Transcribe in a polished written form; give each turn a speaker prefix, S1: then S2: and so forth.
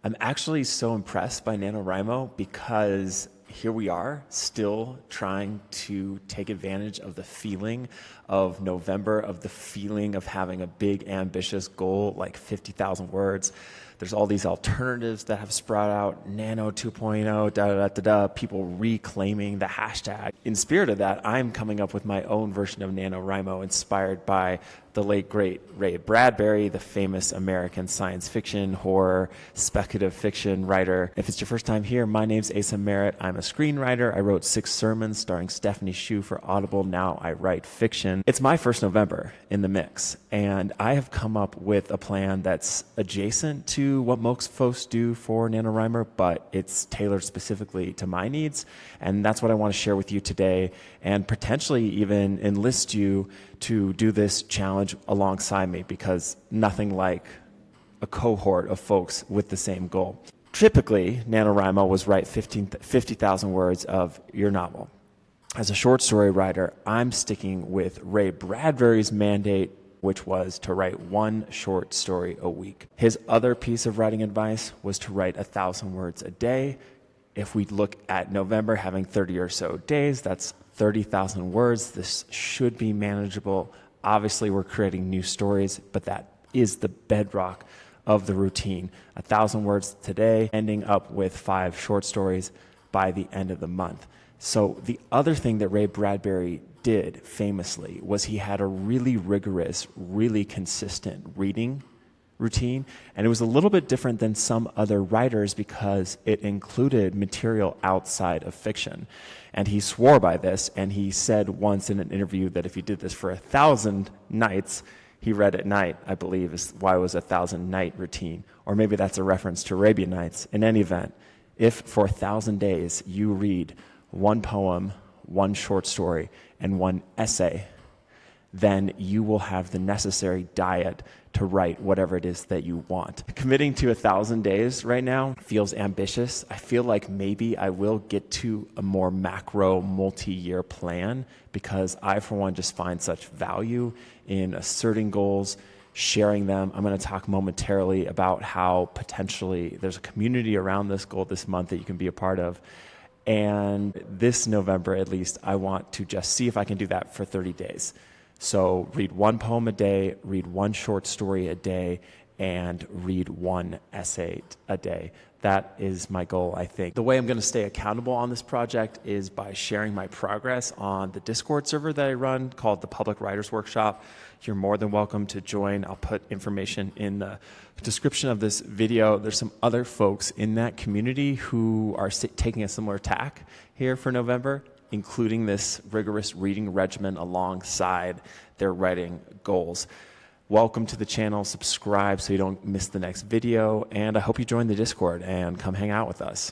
S1: I'm actually so impressed by NaNoWriMo because here we are still trying to take advantage of the feeling of November, of the feeling of having a big ambitious goal like 50,000 words. There's all these alternatives that have sprouted out, Nano 2.0, people reclaiming the hashtag. In spirit of that, I'm coming up with my own version of NaNoWriMo inspired by the late great Ray Bradbury, the famous American science fiction, horror, speculative fiction writer. If it's your first time here, my name's Asa Merritt. I'm a screenwriter. I wrote 6 sermons starring Stephanie Hsu for Audible. Now I write fiction. It's my first November in the mix, and I have come up with a plan that's adjacent to what most folks do for NaNoWriMo, but it's tailored specifically to my needs, and that's what I want to share with you today, and potentially even enlist you to do this challenge alongside me, because nothing like a cohort of folks with the same goal. Typically, NaNoWriMo was write 50,000 words of your novel. As a short story writer, I'm sticking with Ray Bradbury's mandate, which was to write 1 short story a week. His other piece of writing advice was to write 1,000 words a day. If we look at November having 30 or so days, that's 30,000 words. This should be manageable. Obviously, we're creating new stories, but that is the bedrock of the routine. 1,000 words today, ending up with 5 short stories by the end of the month. So the other thing that Ray Bradbury did famously was he had a really rigorous, really consistent reading routine, and it was a little bit different than some other writers because it included material outside of fiction. And he swore by this, and he said once in an interview that if he did this for 1,000 nights, he read at night, I believe, is why it was 1,000 night routine. Or maybe that's a reference to Arabian Nights. In any event, if for 1,000 days you read 1 poem, 1 short story, and 1 essay, then you will have the necessary diet to write whatever it is that you want. Committing to 1,000 days right now feels ambitious. I feel like maybe I will get to a more macro multi-year plan because I, for one, just find such value in asserting goals, sharing them. I'm going to talk momentarily about how potentially there's a community around this goal this month that you can be a part of. And this November, at least, I want to just see if I can do that for 30 days. So read 1 poem a day, read 1 short story a day, and read 1 essay a day. That is my goal, I think. The way I'm going to stay accountable on this project is by sharing my progress on the Discord server that I run called the Public Writers Workshop. You're more than welcome to join. I'll put information in the description of this video. There's some other folks in that community who are taking a similar tack here for November, including this rigorous reading regimen alongside their writing goals. Welcome to the channel, subscribe so you don't miss the next video, and I hope you join the Discord and come hang out with us.